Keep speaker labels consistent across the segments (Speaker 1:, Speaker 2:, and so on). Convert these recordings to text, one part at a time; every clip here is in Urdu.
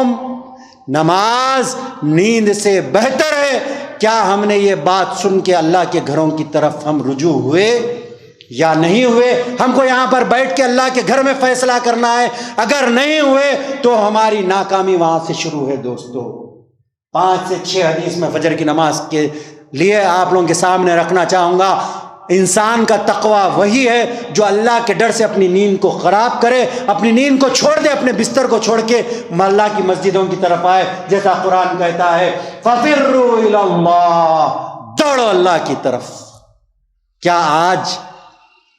Speaker 1: قوم نماز نیند سے بہتر ہے۔ کیا ہم نے یہ بات سن کے اللہ کے گھروں کی طرف ہم رجوع ہوئے یا نہیں ہوئے؟ ہم کو یہاں پر بیٹھ کے اللہ کے گھر میں فیصلہ کرنا ہے۔ اگر نہیں ہوئے تو ہماری ناکامی وہاں سے شروع ہے۔ دوستو 5 سے 6 حدیث میں فجر کی نماز کے لیے آپ لوگوں کے سامنے رکھنا چاہوں گا۔ انسان کا تقویٰ وہی ہے جو اللہ کے ڈر سے اپنی نیند کو خراب کرے، اپنی نیند کو چھوڑ دے، اپنے بستر کو چھوڑ کے اللہ کی مسجدوں کی طرف آئے، جیسا قرآن کہتا ہے فَفِرُّوا إِلَى اللَّهِ، دوڑو اللہ کی طرف۔ کیا آج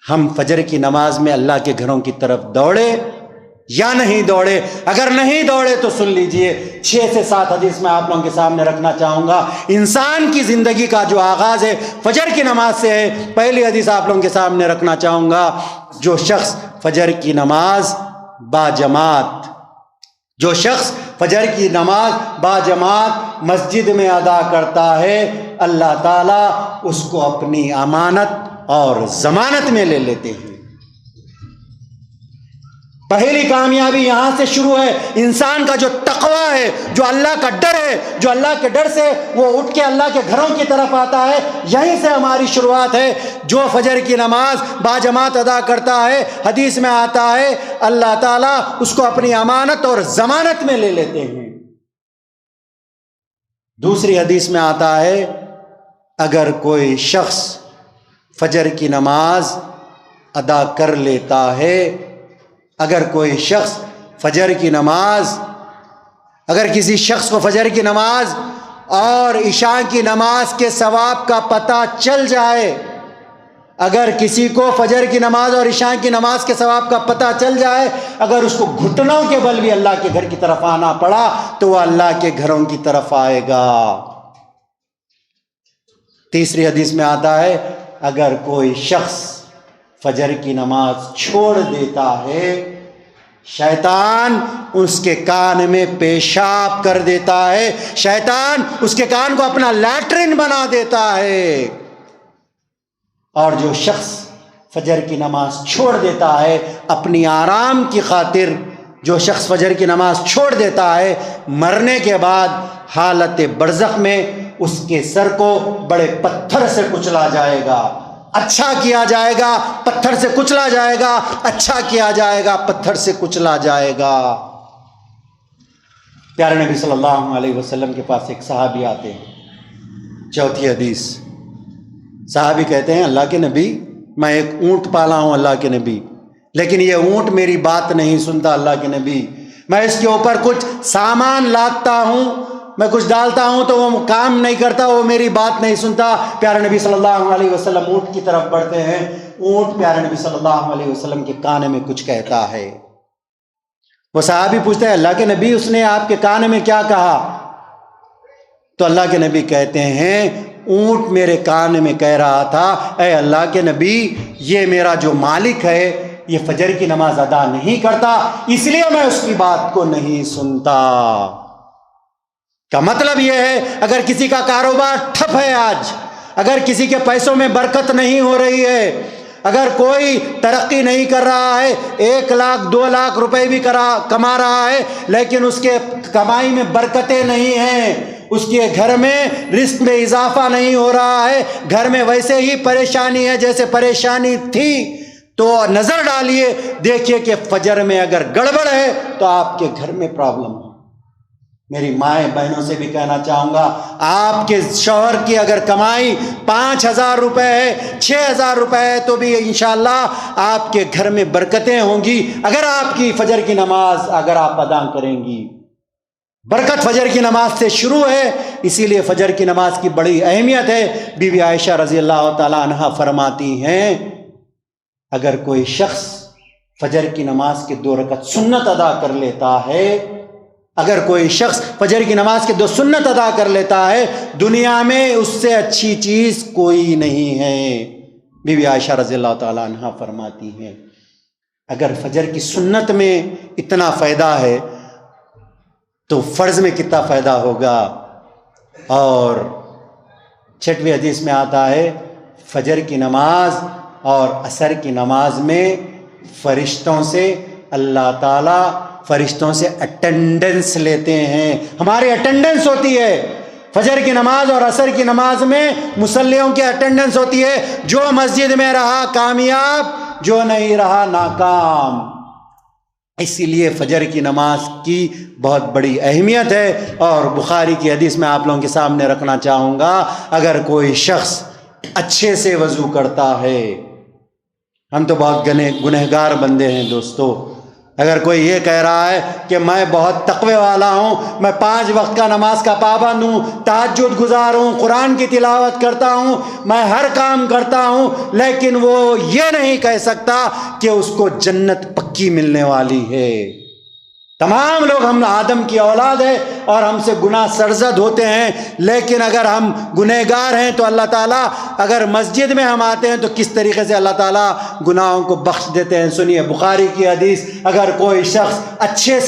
Speaker 1: ہم فجر کی نماز میں اللہ کے گھروں کی طرف دوڑے یا نہیں دوڑے؟ اگر نہیں دوڑے تو سن لیجئے 6 سے 7 حدیث میں آپ لوگوں کے سامنے رکھنا چاہوں گا۔ انسان کی زندگی کا جو آغاز ہے فجر کی نماز سے ہے۔ پہلی حدیث آپ لوگوں کے سامنے رکھنا چاہوں گا، جو شخص فجر کی نماز باجماعت مسجد میں ادا کرتا ہے، اللہ تعالیٰ اس کو اپنی امانت اور ضمانت میں لے لیتے ہیں۔ پہلی کامیابی یہاں سے شروع ہے۔ انسان کا جو تقویٰ ہے، جو اللہ کا ڈر ہے، جو اللہ کے ڈر سے وہ اٹھ کے اللہ کے گھروں کی طرف آتا ہے، یہیں سے ہماری شروعات ہے۔ جو فجر کی نماز باجماعت ادا کرتا ہے، حدیث میں آتا ہے اللہ تعالیٰ اس کو اپنی امانت اور ضمانت میں لے لیتے ہیں۔ دوسری حدیث میں آتا ہے اگر کوئی شخص فجر کی نماز ادا کر لیتا ہے، اگر کسی شخص کو فجر کی نماز اور عشاء کی نماز کے ثواب کا پتہ چل جائے، اگر کسی کو فجر کی نماز اور عشاء کی نماز کے ثواب کا پتہ چل جائے، اگر اس کو گھٹنوں کے بل بھی اللہ کے گھر کی طرف آنا پڑا تو وہ اللہ کے گھروں کی طرف آئے گا۔ تیسری حدیث میں آتا ہے اگر کوئی شخص فجر کی نماز چھوڑ دیتا ہے، شیطان اس کے کان میں پیشاب کر دیتا ہے، شیطان اس کے کان کو اپنا لیٹرن بنا دیتا ہے۔ اور جو شخص فجر کی نماز چھوڑ دیتا ہے اپنی آرام کی خاطر، جو شخص فجر کی نماز چھوڑ دیتا ہے، مرنے کے بعد حالت برزخ میں اس کے سر کو بڑے پتھر سے کچلا جائے گا، اچھا کیا جائے گا، پتھر سے کچلا جائے گا، اچھا کیا جائے گا، پتھر سے کچلا جائے گا۔ پیارے نبی صلی اللہ علیہ وسلم کے پاس ایک صحابی آتے ہیں، چوتھی حدیث، صحابی کہتے ہیں اللہ کے نبی میں ایک اونٹ پالا ہوں اللہ کے نبی، لیکن یہ اونٹ میری بات نہیں سنتا اللہ کے نبی، میں اس کے اوپر کچھ سامان لادتا ہوں، میں کچھ ڈالتا ہوں تو وہ کام نہیں کرتا، وہ میری بات نہیں سنتا۔ پیارے نبی صلی اللہ علیہ وسلم اونٹ کی طرف بڑھتے ہیں، اونٹ پیارے نبی صلی اللہ علیہ وسلم کے کانے میں کچھ کہتا ہے۔ وہ صحابی پوچھتے ہیں اللہ کے نبی اس نے آپ کے کانے میں کیا کہا؟ تو اللہ کے نبی کہتے ہیں اونٹ میرے کانے میں کہہ رہا تھا اے اللہ کے نبی یہ میرا جو مالک ہے یہ فجر کی نماز ادا نہیں کرتا، اس لیے میں اس کی بات کو نہیں سنتا۔ کا مطلب یہ ہے اگر کسی کا کاروبار ٹھپ ہے آج، اگر کسی کے پیسوں میں برکت نہیں ہو رہی ہے، اگر کوئی ترقی نہیں کر رہا ہے، 1 لاکھ 2 لاکھ روپے بھی کما رہا ہے لیکن اس کے کمائی میں برکتیں نہیں ہیں، اس کے گھر میں رزق میں اضافہ نہیں ہو رہا ہے، گھر میں ویسے ہی پریشانی ہے جیسے پریشانی تھی، تو نظر ڈالیے دیکھیے کہ فجر میں اگر گڑبڑ ہے تو آپ کے گھر میں پرابلم ہے۔ میری مائیں بہنوں سے بھی کہنا چاہوں گا آپ کے شوہر کی اگر کمائی 5,000 روپے ہے، 6,000 روپے ہے تو بھی انشاءاللہ آپ کے گھر میں برکتیں ہوں گی اگر آپ کی فجر کی نماز اگر آپ ادا کریں گی۔ برکت فجر کی نماز سے شروع ہے، اسی لیے فجر کی نماز کی بڑی اہمیت ہے۔ بی بی عائشہ رضی اللہ تعالیٰ عنہا فرماتی ہیں اگر کوئی شخص فجر کی نماز کے 2 رکعت سنت ادا کر لیتا ہے، اگر کوئی شخص فجر کی نماز کے 2 سنت ادا کر لیتا ہے، دنیا میں اس سے اچھی چیز کوئی نہیں ہے۔ بی بی عائشہ رضی اللہ تعالیٰ عنہا فرماتی ہیں اگر فجر کی سنت میں اتنا فائدہ ہے تو فرض میں کتنا فائدہ ہوگا۔ اور 6ویں حدیث میں آتا ہے فجر کی نماز اور عصر کی نماز میں فرشتوں سے اللہ تعالیٰ فرشتوں سے اٹینڈنس لیتے ہیں، ہماری اٹینڈنس ہوتی ہے۔ فجر کی نماز اور عصر کی نماز میں مصلیوں کی اٹینڈنس ہوتی ہے، جو مسجد میں رہا کامیاب، جو نہیں رہا ناکام۔ اسی لیے فجر کی نماز کی بہت بڑی اہمیت ہے، اور بخاری کی حدیث میں آپ لوگوں کے سامنے رکھنا چاہوں گا، اگر کوئی شخص اچھے سے وضو کرتا ہے، ہم تو بہت گنہگار بندے ہیں دوستو، اگر کوئی یہ کہہ رہا ہے کہ میں بہت تقوی والا ہوں، میں 5 وقت کا نماز کا پابند ہوں، تہجد گزار ہوں، قرآن کی تلاوت کرتا ہوں، میں ہر کام کرتا ہوں، لیکن وہ یہ نہیں کہہ سکتا کہ اس کو جنت پکی ملنے والی ہے۔ تمام لوگ ہم آدم کی اولاد ہے اور ہم سے گناہ سرزد ہوتے ہیں، لیکن اگر ہم گنہگار ہیں تو اللہ تعالیٰ، اگر مسجد میں ہم آتے ہیں تو کس طریقے سے اللہ تعالیٰ گناہوں کو بخش دیتے ہیں۔ سنیے بخاری کی حدیث، اگر کوئی شخص اچھے سے